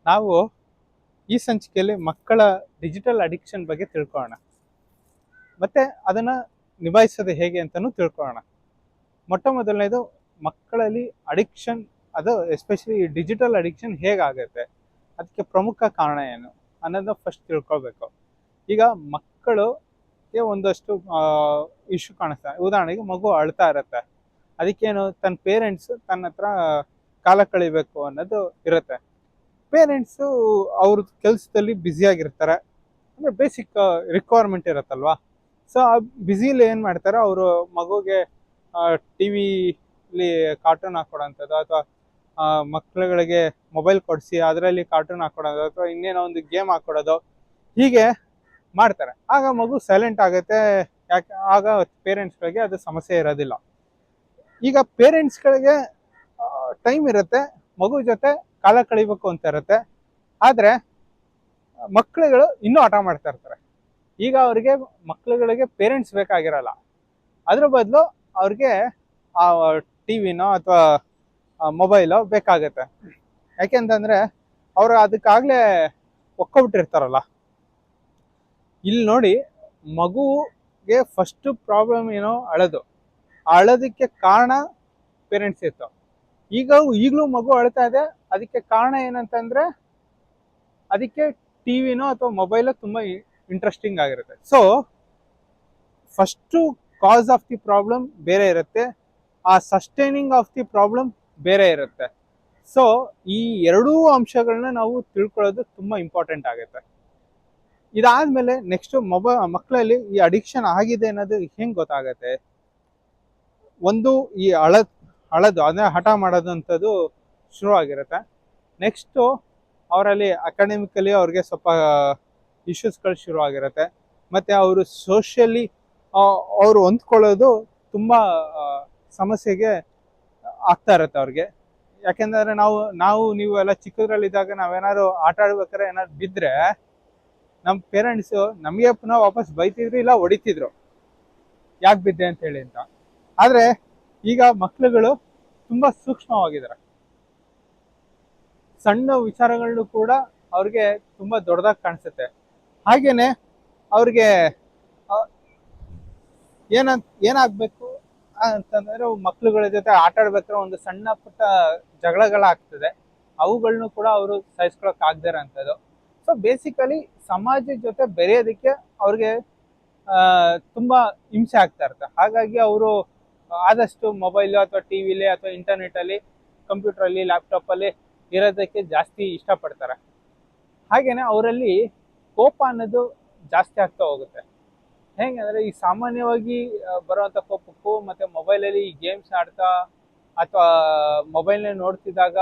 ನಾವು ಈ ಸಂಚಿಕೆಯಲ್ಲಿ ಮಕ್ಕಳ ಡಿಜಿಟಲ್ ಅಡಿಕ್ಷನ್ ಬಗ್ಗೆ ತಿಳ್ಕೊಳ್ಳೋಣ, ಮತ್ತೆ ಅದನ್ನ ನಿಭಾಯಿಸೋದು ಹೇಗೆ ಅಂತಲೂ ತಿಳ್ಕೊಳ್ಳೋಣ. ಮೊಟ್ಟ ಮೊದಲನೇದು, ಮಕ್ಕಳಲ್ಲಿ ಅಡಿಕ್ಷನ್, ಅದು ಎಸ್ಪೆಷಲಿ ಡಿಜಿಟಲ್ ಅಡಿಕ್ಷನ್ ಹೇಗಾಗುತ್ತೆ, ಅದಕ್ಕೆ ಪ್ರಮುಖ ಕಾರಣ ಏನು ಅನ್ನೋದನ್ನ ಫಸ್ಟ್ ತಿಳ್ಕೊಳ್ಬೇಕು. ಈಗ ಮಕ್ಕಳುಗೆ ಒಂದಷ್ಟು ಇಶ್ಯೂ ಕಾಣಿಸ್ತಾ, ಉದಾಹರಣೆಗೆ ಮಗು ಅಳ್ತಾ ಇರುತ್ತೆ, ಅದಕ್ಕೇನು ತನ್ನ ಪೇರೆಂಟ್ಸ್ ತನ್ನ ಹತ್ರ ಕಾಲ ಕಳಿಬೇಕು ಅನ್ನೋದು ಇರುತ್ತೆ. ಪೇರೆಂಟ್ಸು ಅವ್ರ ಕೆಲಸದಲ್ಲಿ ಬ್ಯುಸಿಯಾಗಿರ್ತಾರೆ, ಅಂದರೆ ಬೇಸಿಕ್ ರಿಕ್ವೈರ್ಮೆಂಟ್ ಇರುತ್ತಲ್ವಾ. ಸೊ ಆ ಬ್ಯುಸಿಲಿ ಏನು ಮಾಡ್ತಾರೆ, ಅವರು ಮಗುಗೆ ಟಿ ವಿಲಿ ಕಾರ್ಟೂನ್ ಹಾಕೊಡೋಂಥದ್ದು, ಅಥವಾ ಮಕ್ಕಳುಗಳಿಗೆ ಮೊಬೈಲ್ ಕೊಡಿಸಿ ಅದರಲ್ಲಿ ಕಾರ್ಟೂನ್ ಹಾಕೊಡೋದು, ಅಥವಾ ಇನ್ನೇನೋ ಒಂದು ಗೇಮ್ ಹಾಕೊಡೋದು, ಹೀಗೆ ಮಾಡ್ತಾರೆ. ಆಗ ಮಗು ಸೈಲೆಂಟ್ ಆಗುತ್ತೆ. ಯಾಕೆ? ಆಗ ಪೇರೆಂಟ್ಸ್ಗಳಿಗೆ ಅದು ಸಮಸ್ಯೆ ಇರೋದಿಲ್ಲ. ಈಗ ಪೇರೆಂಟ್ಸ್ಗಳಿಗೆ ಟೈಮ್ ಇರುತ್ತೆ, ಮಗು ಜೊತೆ ಕಾಲ ಕಳಿಬೇಕು ಅಂತ ಇರುತ್ತೆ, ಆದರೆ ಮಕ್ಕಳುಗಳು ಇನ್ನೂ ಹಠ ಮಾಡ್ತಾ ಇರ್ತಾರೆ. ಈಗ ಅವ್ರಿಗೆ ಮಕ್ಕಳುಗಳಿಗೆ ಪೇರೆಂಟ್ಸ್ ಬೇಕಾಗಿರಲ್ಲ, ಅದ್ರ ಬದಲು ಅವ್ರಿಗೆ ಆ ಟಿ ವಿನೋ ಅಥವಾ ಮೊಬೈಲೋ ಬೇಕಾಗತ್ತೆ. ಯಾಕೆಂತಂದರೆ ಅವರು ಅದಕ್ಕಾಗಲೇ ಒಕ್ಕೊಬಿಟ್ಟಿರ್ತಾರಲ್ಲ. ಇಲ್ಲಿ ನೋಡಿ, ಮಗುಗೆ ಫಸ್ಟ್ ಪ್ರಾಬ್ಲಮ್ ಏನೋ ಅಳೋದು, ಅಳೋದಕ್ಕೆ ಕಾರಣ ಪೇರೆಂಟ್ಸ್ ಇತ್ತು. ಈಗಲೂ ಮಗು ಅಳ್ತಾ ಇದೆ, ಅದಕ್ಕೆ ಕಾರಣ ಏನಂತಂದರೆ ಅದಕ್ಕೆ ಟಿ ವಿನೋ ಅಥವಾ ಮೊಬೈಲೋ ತುಂಬ ಇಂಟ್ರೆಸ್ಟಿಂಗ್ ಆಗಿರುತ್ತೆ. So first cause of the problem ಬೇರೆ ಇರುತ್ತೆ, ಆ ಸಸ್ಟೈನಿಂಗ್ ಆಫ್ ದಿ ಪ್ರಾಬ್ಲಮ್ ಬೇರೆ ಇರುತ್ತೆ. ಸೊ ಈ ಎರಡೂ ಅಂಶಗಳನ್ನ ನಾವು ತಿಳ್ಕೊಳ್ಳೋದು ತುಂಬ ಇಂಪಾರ್ಟೆಂಟ್ ಆಗುತ್ತೆ. ಇದಾದ್ಮೇಲೆ ನೆಕ್ಸ್ಟ್, ಮಕ್ಕಳಲ್ಲಿ ಈ ಅಡಿಕ್ಷನ್ ಆಗಿದೆ ಅನ್ನೋದು ಹೆಂಗೆ ಗೊತ್ತಾಗತ್ತೆ? ಒಂದು, ಈ ಅಳದು ಅಂದರೆ ಹಠ ಮಾಡೋದು ಅಂಥದ್ದು ಶುರು ಆಗಿರುತ್ತೆ. ನೆಕ್ಸ್ಟು ಅವರಲ್ಲಿ ಅಕಾಡೆಮಿಕಲಿ ಅವ್ರಿಗೆ ಸ್ವಲ್ಪ ಇಶ್ಯೂಸ್ಗಳು ಶುರು ಆಗಿರುತ್ತೆ. ಮತ್ತು ಅವರು ಸೋಷಿಯಲಿ ಅವರು ಹೊಂದ್ಕೊಳ್ಳೋದು ತುಂಬ ಸಮಸ್ಯೆಗೆ ಆಗ್ತಾ ಇರುತ್ತೆ ಅವ್ರಿಗೆ. ಯಾಕೆಂದರೆ ನೀವು ಎಲ್ಲ ಚಿಕ್ಕದ್ರಲ್ಲಿದ್ದಾಗ ನಾವೇನಾದ್ರು ಆಟ ಆಡ್ಬೇಕಾದ್ರೆ ಏನಾದ್ರು ಬಿದ್ದರೆ ನಮ್ಮ ಪೇರೆಂಟ್ಸು ನಮಗೆ ಪುನಃ ವಾಪಸ್ ಬೈತಿದ್ರು, ಇಲ್ಲ ಹೊಡಿತಿದ್ರು, ಯಾಕೆ ಬಿದ್ದೆ ಅಂತೇಳಿ ಅಂತ. ಆದರೆ ಈಗ ಮಕ್ಕಳುಗಳು ತುಂಬ ಸೂಕ್ಷ್ಮವಾಗಿದ್ದಾರೆ, ಸಣ್ಣ ವಿಚಾರಗಳನ್ನು ಕೂಡ ಅವ್ರಿಗೆ ತುಂಬ ದೊಡ್ಡದಾಗಿ ಕಾಣಿಸುತ್ತೆ. ಹಾಗೇನೆ ಅವ್ರಿಗೆ ಏನಾಗಬೇಕು ಅಂತಂದರೆ, ಮಕ್ಕಳುಗಳ ಜೊತೆ ಆಟ ಆಡ್ಬೇಕಾದ್ರೆ ಒಂದು ಸಣ್ಣ ಪುಟ್ಟ ಜಗಳಗಳಾಗ್ತದೆ, ಅವುಗಳನ್ನು ಕೂಡ ಅವರು ಸಹಿಸ್ಕೊಳಕ್ ಆಗದೇ ಇರೋಂಥದ್ದು. ಸೊ ಬೇಸಿಕಲಿ ಸಮಾಜದ ಜೊತೆ ಬೆರೆಯೋದಕ್ಕೆ ಅವ್ರಿಗೆ ತುಂಬ ಹಿಂಸೆ ಆಗ್ತಾ ಇರುತ್ತೆ. ಹಾಗಾಗಿ ಅವರು ಆದಷ್ಟು ಮೊಬೈಲು ಅಥವಾ ಟಿ ವಿಲಿ ಅಥವಾ ಇಂಟರ್ನೆಟಲ್ಲಿ, ಕಂಪ್ಯೂಟ್ರಲ್ಲಿ, ಲ್ಯಾಪ್ಟಾಪಲ್ಲಿ ಇರೋದಕ್ಕೆ ಜಾಸ್ತಿ ಇಷ್ಟಪಡ್ತಾರೆ. ಹಾಗೇನೆ ಅವರಲ್ಲಿ ಕೋಪ ಅನ್ನೋದು ಜಾಸ್ತಿ ಆಗ್ತಾ ಹೋಗುತ್ತೆ. ಹೇಗೆ ಅಂದರೆ, ಈ ಸಾಮಾನ್ಯವಾಗಿ ಬರುವಂಥ ಕೋಪಕ್ಕೂ ಮತ್ತು ಮೊಬೈಲಲ್ಲಿ ಗೇಮ್ಸ್ ಆಡ್ತಾ ಅಥವಾ ಮೊಬೈಲ್ನ ನೋಡ್ತಿದ್ದಾಗ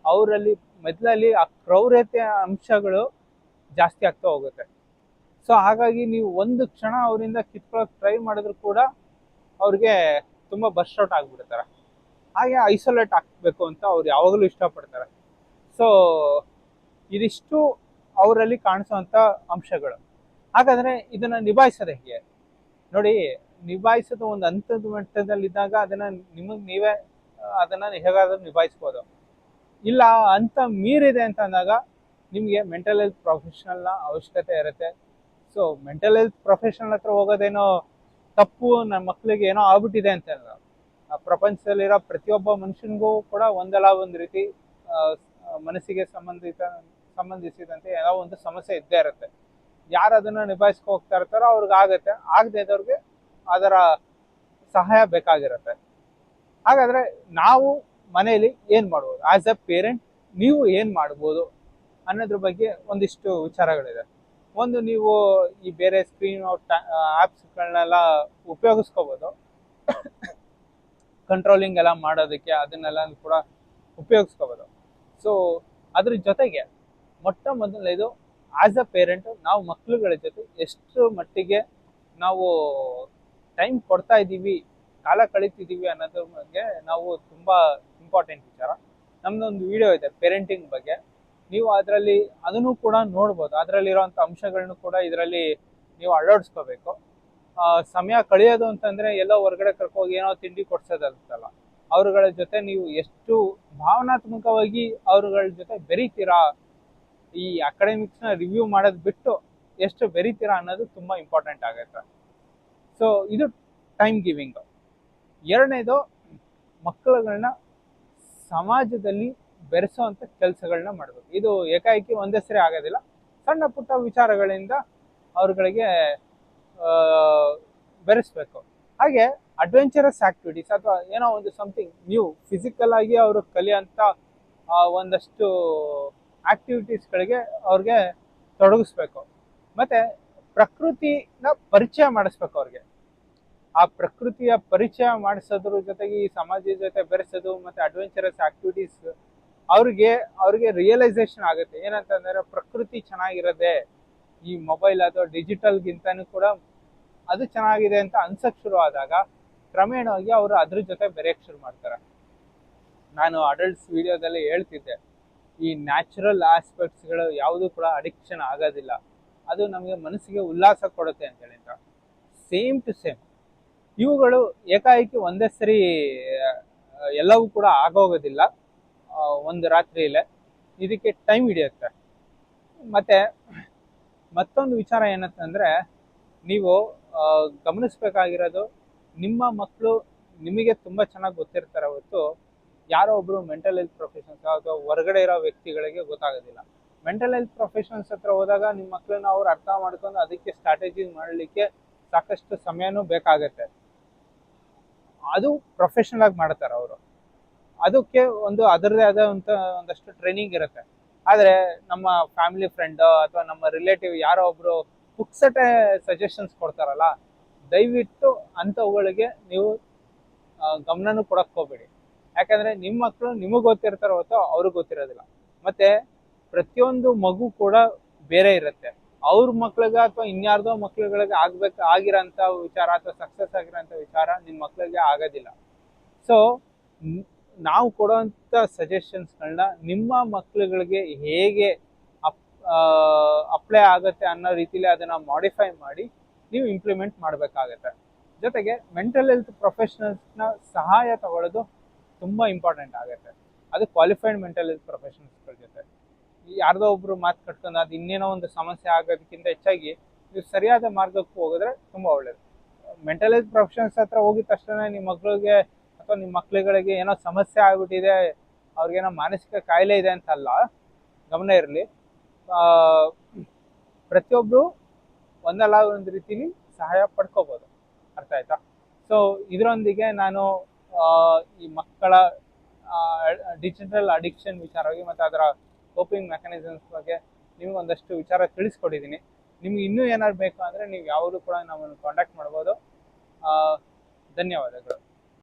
ಅವರಲ್ಲಿ ಮೊದಲಲ್ಲಿ ಆ ಕ್ರೌರ್ಯತೆ ಅಂಶಗಳು ಜಾಸ್ತಿ ಆಗ್ತಾ ಹೋಗುತ್ತೆ. ಸೊ ಹಾಗಾಗಿ ನೀವು ಒಂದು ಕ್ಷಣ ಅವರಿಂದ ಕಿತ್ಕೊಳ್ಳೋಕೆ ಟ್ರೈ ಮಾಡಿದ್ರು ಕೂಡ ಅವ್ರಿಗೆ ತುಂಬ ಬರ್ಸ್ಔಟ್ ಆಗಿಬಿಡ್ತಾರೆ. ಹಾಗೆ ಐಸೋಲೇಟ್ ಆಗಬೇಕು ಅಂತ ಅವ್ರು ಯಾವಾಗಲೂ ಇಷ್ಟಪಡ್ತಾರೆ. ಸೊ ಇದಿಷ್ಟು ಅವರಲ್ಲಿ ಕಾಣಿಸೋವಂಥ ಅಂಶಗಳು. ಹಾಗಾದರೆ ಇದನ್ನು ನಿಭಾಯಿಸೋದು ಹೇಗೆ ನೋಡಿ? ನಿಭಾಯಿಸೋದು ಒಂದು ಹಂತದ ಮಟ್ಟದಲ್ಲಿದ್ದಾಗ ಅದನ್ನು ನೀವೇ ಅದನ್ನು ಹೇಗಾದರೂ ನಿಭಾಯಿಸ್ಬೋದು. ಇಲ್ಲ ಅಂತ ಮೀರಿದೆ ಅಂತ ಅಂದಾಗ ನಿಮಗೆ ಮೆಂಟಲ್ ಹೆಲ್ತ್ ಪ್ರೊಫೆಷನಲ್ನ ಅವಶ್ಯಕತೆ ಇರುತ್ತೆ. ಸೊ ಮೆಂಟಲ್ ಹೆಲ್ತ್ ಪ್ರೊಫೆಷನಲ್ ಹತ್ರ ಹೋಗೋದೇನೋ ತಪ್ಪು, ನನ್ನ ಮಕ್ಕಳಿಗೆ ಏನೋ ಆಗ್ಬಿಟ್ಟಿದೆ ಅಂತ ಅಲ್ಲ. ಪ್ರಪಂಚದಲ್ಲಿರೋ ಪ್ರತಿಯೊಬ್ಬ ಮನುಷ್ಯನಿಗೂ ಕೂಡ ಒಂದಲ್ಲ ಒಂದು ರೀತಿ ಮನಸ್ಸಿಗೆ ಸಂಬಂಧಿಸಿದಂತೆ ಏನೋ ಒಂದು ಸಮಸ್ಯೆ ಇದ್ದೇ ಇರುತ್ತೆ. ಯಾರು ಅದನ್ನು ನಿಭಾಯಿಸ್ಕೊ ಹೋಗ್ತಾ ಇರ್ತಾರೋ ಅವ್ರಿಗಾಗತ್ತೆ, ಆಗದೆ ಇದ್ದವ್ರಿಗೆ ಅದರ ಸಹಾಯ ಬೇಕಾಗಿರುತ್ತೆ. ಹಾಗಾದರೆ ನಾವು ಮನೆಯಲ್ಲಿ ಏನು ಮಾಡ್ಬೋದು, ಆ್ಯಸ್ ಎ ಪೇರೆಂಟ್ ನೀವು ಏನು ಮಾಡ್ಬೋದು ಅನ್ನೋದ್ರ ಬಗ್ಗೆ ಒಂದಿಷ್ಟು ವಿಚಾರಗಳಿದೆ. ಒಂದು, ನೀವು ಈ ಬೇರೆ ಸ್ಕ್ರೀನ್ ಆ್ಯಪ್ಸ್ಗಳನ್ನೆಲ್ಲ ಉಪಯೋಗಿಸ್ಕೋಬೋದು, ಕಂಟ್ರೋಲಿಂಗ್ ಎಲ್ಲ ಮಾಡೋದಕ್ಕೆ ಅದನ್ನೆಲ್ಲ ಕೂಡ ಉಪಯೋಗಿಸ್ಕೋಬೋದು. ಸೊ ಅದ್ರ ಜೊತೆಗೆ ಮೊಟ್ಟ ಮೊದಲನೇದು, ಆ್ಯಸ್ ಅ ಪೇರೆಂಟು ನಾವು ಮಕ್ಕಳುಗಳ ಜೊತೆ ಎಷ್ಟು ಮಟ್ಟಿಗೆ ನಾವು ಟೈಮ್ ಕೊಡ್ತಾ ಇದ್ದೀವಿ, ಕಾಲ ಕಳೀತಿದ್ದೀವಿ ಅನ್ನೋದ್ರ ಬಗ್ಗೆ ನಾವು ತುಂಬ ಇಂಪಾರ್ಟೆಂಟ್ ವಿಚಾರ. ನಮ್ಮದೊಂದು ವಿಡಿಯೋ ಇದೆ ಪೇರೆಂಟಿಂಗ್ ಬಗ್ಗೆ, ನೀವು ಅದರಲ್ಲಿ ಅದನ್ನು ಕೂಡ ನೋಡ್ಬೋದು. ಅದರಲ್ಲಿರೋಂಥ ಅಂಶಗಳನ್ನು ಕೂಡ ಇದರಲ್ಲಿ ನೀವು ಅಳವಡಿಸ್ಕೋಬೇಕು. ಸಮಯ ಕಳೆಯೋದು ಅಂತಂದರೆ ಎಲ್ಲೋ ಹೊರಗಡೆ ಕರ್ಕೋಗಿ ಏನೋ ತಿಂಡಿ ಕೊಡ್ಸೋದಂತಲ್ಲ, ಅವ್ರಗಳ ಜೊತೆ ನೀವು ಎಷ್ಟು ಭಾವನಾತ್ಮಕವಾಗಿ ಅವ್ರಗಳ ಜೊತೆ ಬೆರೀತೀರಾ ಈ ಅಕಾಡೆಮಿಕ್ಸ್ನ ರಿವ್ಯೂ ಮಾಡೋದು ಬಿಟ್ಟು ಎಷ್ಟು ಬೆರಿತೀರಾ ಅನ್ನೋದು ತುಂಬ ಇಂಪಾರ್ಟೆಂಟ್ ಆಗುತ್ತೆ. ಸೊ ಇದು ಟೈಮ್ ಗಿವಿಂಗ್. ಎರಡನೇದು, ಮಕ್ಕಳುಗಳನ್ನ ಸಮಾಜದಲ್ಲಿ ಬೆರೆಸೋವಂಥ ಕೆಲಸಗಳನ್ನ ಮಾಡಬೇಕು. ಇದು ಏಕಾಏಕಿ ಒಂದೇ ಸರಿ ಆಗೋದಿಲ್ಲ. ಸಣ್ಣ ಪುಟ್ಟ ವಿಚಾರಗಳಿಂದ ಅವ್ರುಗಳಿಗೆ ಬೆರೆಸ್ಬೇಕು. ಹಾಗೆ ಅಡ್ವೆಂಚರಸ್ ಆಕ್ಟಿವಿಟೀಸ್ ಅಥವಾ ಏನೋ ಒಂದು ಸಮಥಿಂಗ್ ನ್ಯೂ ಫಿಸಿಕಲ್ ಆಗಿ ಅವರು ಕಲಿಯೋಂಥ ಒಂದಷ್ಟು ಆಕ್ಟಿವಿಟೀಸ್ಗಳಿಗೆ ಅವ್ರಿಗೆ ತೊಡಗಿಸ್ಬೇಕು. ಮತ್ತೆ ಪ್ರಕೃತಿನ ಪರಿಚಯ ಮಾಡಿಸ್ಬೇಕು ಅವ್ರಿಗೆ. ಆ ಪ್ರಕೃತಿಯ ಪರಿಚಯ ಮಾಡಿಸೋದ್ರ ಜೊತೆಗೆ ಈ ಸಮಾಜದ ಜೊತೆ ಬೆರೆಸೋದು ಮತ್ತೆ ಅಡ್ವೆಂಚರಸ್ ಆಕ್ಟಿವಿಟೀಸ್ ಅವ್ರಿಗೆ ರಿಯಲೈಸೇಷನ್ ಆಗುತ್ತೆ. ಏನಂತಂದ್ರೆ ಪ್ರಕೃತಿ ಚೆನ್ನಾಗಿರೋದೆ ಈ ಮೊಬೈಲ್ ಅಥವಾ ಡಿಜಿಟಲ್ಗಿಂತನೂ ಕೂಡ ಅದು ಚೆನ್ನಾಗಿದೆ ಅಂತ ಅನ್ಸಕ್ ಶುರು ಆದಾಗ ಕ್ರಮೇಣವಾಗಿ ಅವರು ಅದ್ರ ಜೊತೆ ಬೆರೆಯಕ್ಕೆ ಶುರು ಮಾಡ್ತಾರೆ. ನಾನು ಅಡಲ್ಟ್ಸ್ ವಿಡಿಯೋದಲ್ಲಿ ಹೇಳ್ತಿದ್ದೆ, ಈ ನ್ಯಾಚುರಲ್ ಆಸ್ಪೆಕ್ಟ್ಸ್ಗಳು ಯಾವುದು ಕೂಡ ಅಡಿಕ್ಷನ್ ಆಗೋದಿಲ್ಲ, ಅದು ನಮಗೆ ಮನಸ್ಸಿಗೆ ಉಲ್ಲಾಸ ಕೊಡುತ್ತೆ ಅಂತೇಳಿ. ಸೇಮ್ ಟು ಸೇಮ್ ಇವುಗಳು ಏಕಾಏಕಿ ಒಂದೇ ಸರಿ ಎಲ್ಲವೂ ಕೂಡ ಆಗೋಗೋದಿಲ್ಲ ಒಂದು ರಾತ್ರಿಯಲ್ಲೇ. ಇದಕ್ಕೆ ಟೈಮ್ ಹಿಡಿಯುತ್ತೆ. ಮತ್ತೆ ಮತ್ತೊಂದು ವಿಚಾರ ಏನಂತಂದ್ರೆ, ನೀವು ಗಮನಿಸ್ಬೇಕಾಗಿರೋದು, ನಿಮ್ಮ ಮಕ್ಕಳು ನಿಮಗೆ ತುಂಬ ಚೆನ್ನಾಗಿ ಗೊತ್ತಿರ್ತಾರೆ ಹೊತ್ತು ಯಾರೋ ಒಬ್ರು ಮೆಂಟಲ್ ಹೆಲ್ತ್ ಪ್ರೊಫೆಷನ್ಸ್ ಅಥವಾ ಹೊರಗಡೆ ಇರೋ ವ್ಯಕ್ತಿಗಳಿಗೆ ಗೊತ್ತಾಗೋದಿಲ್ಲ. ಮೆಂಟಲ್ ಹೆಲ್ತ್ ಪ್ರೊಫೆಷನಲ್ಸ್ ಹತ್ರ ಹೋದಾಗ ನಿಮ್ಮ ಮಕ್ಕಳನ್ನ ಅವ್ರು ಅರ್ಥ ಮಾಡ್ಕೊಂಡು ಅದಕ್ಕೆ ಸ್ಟ್ರಾಟಜಿ ಮಾಡಲಿಕ್ಕೆ ಸಾಕಷ್ಟು ಸಮಯನೂ ಬೇಕಾಗತ್ತೆ. ಅದು ಪ್ರೊಫೆಷನಲ್ ಆಗಿ ಮಾಡ್ತಾರೆ ಅವರು. ಅದಕ್ಕೆ ಅದರದೇ ಆದ ಒಂದಷ್ಟು ಟ್ರೈನಿಂಗ್ ಇರುತ್ತೆ. ಆದರೆ ನಮ್ಮ ಫ್ಯಾಮಿಲಿ ಫ್ರೆಂಡ್ ಅಥವಾ ನಮ್ಮ ರಿಲೇಟಿವ್ ಯಾರೋ ಒಬ್ರು ಪುಕ್ಸಟೆ ಸಜೆಷನ್ಸ್ ಕೊಡ್ತಾರಲ್ಲ, ದಯವಿಟ್ಟು ಅಂಥವುಗಳಿಗೆ ನೀವು ಗಮನನೂ ಕೊಡಕ್ಕೆ ಹೋಗ್ಬೇಡಿ. ಯಾಕಂದ್ರೆ ನಿಮ್ಮ ಮಕ್ಕಳು ನಿಮಗೆ ಗೊತ್ತಿರ್ತಾರೋ ಹೊತ್ತು ಅವ್ರಿಗೆ ಗೊತ್ತಿರೋದಿಲ್ಲ. ಮತ್ತೆ ಪ್ರತಿಯೊಂದು ಮಗು ಕೂಡ ಬೇರೆ ಇರುತ್ತೆ. ಅವ್ರ ಮಕ್ಳಿಗೆ ಅಥವಾ ಇನ್ಯಾರ್ದೋ ಮಕ್ಳುಗಳಿಗೆ ಆಗಿರೋಂಥ ವಿಚಾರ ಅಥವಾ ಸಕ್ಸಸ್ ಆಗಿರೋಂಥ ವಿಚಾರ ನಿಮ್ಮ ಮಕ್ಳಿಗೆ ಆಗೋದಿಲ್ಲ. ಸೊ ನಾವು ಕೊಡುವಂಥ ಸಜೆಷನ್ಸ್ಗಳನ್ನ ನಿಮ್ಮ ಮಕ್ಳುಗಳಿಗೆ ಹೇಗೆ ಅಪ್ಲೈ ಆಗುತ್ತೆ ಅನ್ನೋ ರೀತಿಲಿ ಅದನ್ನ ಮಾಡಿಫೈ ಮಾಡಿ ನೀವು ಇಂಪ್ಲಿಮೆಂಟ್ ಮಾಡಬೇಕಾಗತ್ತೆ. ಜೊತೆಗೆ ಮೆಂಟಲ್ ಹೆಲ್ತ್ ಪ್ರೊಫೆಷನಲ್ಸ್ನ ಸಹಾಯ ತಗೊಳ್ಳೋದು ತುಂಬ ಇಂಪಾರ್ಟೆಂಟ್ ಆಗುತ್ತೆ. ಅದು ಕ್ವಾಲಿಫೈಡ್ ಮೆಂಟಲ್ ಹೆಲ್ತ್ ಪ್ರೊಫೆಷನಲ್ಸ್ಗಳ ಜೊತೆ. ಯಾರ್ದೋ ಒಬ್ರು ಮಾತು ಕಟ್ಕೊಂಡು ಅದು ಇನ್ನೇನೋ ಒಂದು ಸಮಸ್ಯೆ ಆಗೋದಕ್ಕಿಂತ ಹೆಚ್ಚಾಗಿ ನೀವು ಸರಿಯಾದ ಮಾರ್ಗಕ್ಕೆ ಹೋಗಿದ್ರೆ ತುಂಬ ಒಳ್ಳೇದು. ಮೆಂಟಲ್ ಹೆಲ್ತ್ ಪ್ರೊಫೆಷನಲ್ಸ್ ಹತ್ರ ಹೋಗಿದ ತಕ್ಷಣ ನಿಮ್ಮ ಮಕ್ಳಿಗೆ ಅಥವಾ ನಿಮ್ಮ ಮಕ್ಳುಗಳಿಗೆ ಏನೋ ಸಮಸ್ಯೆ ಆಗ್ಬಿಟ್ಟಿದೆ, ಅವ್ರಿಗೇನೋ ಮಾನಸಿಕ ಕಾಯಿಲೆ ಇದೆ ಅಂತಲ್ಲ, ಗಮನ ಇರಲಿ. ಪ್ರತಿಯೊಬ್ಬರು ಒಂದಲ್ಲ ಒಂದು ರೀತಿಲಿ ಸಹಾಯ ಪಡ್ಕೋಬೋದು. ಅರ್ಥ ಆಯ್ತಾ? ಸೊ ಇದರೊಂದಿಗೆ ನಾನು ಈ ಮಕ್ಕಳ ಡಿಜಿಟಲ್ ಅಡಿಕ್ಷನ್ ವಿಚಾರವಾಗಿ ಮತ್ತು ಅದರ ಕೋಪಿಂಗ್ ಮೆಕ್ಯಾನಿಸಮ್ಸ್ ಬಗ್ಗೆ ನಿಮ್ಗೆ ಒಂದಷ್ಟು ವಿಚಾರ ತಿಳಿಸ್ಕೊಟ್ಟಿದ್ದೀನಿ. ನಿಮ್ಗೆ ಇನ್ನೂ ಏನಾದ್ರು ಬೇಕು ಅಂದರೆ ನೀವು ಯಾವಾಗಲೂ ಕೂಡ ನಮ್ಮನ್ನು ಕಾಂಟ್ಯಾಕ್ಟ್ ಮಾಡ್ಬೋದು. ಧನ್ಯವಾದಗಳು.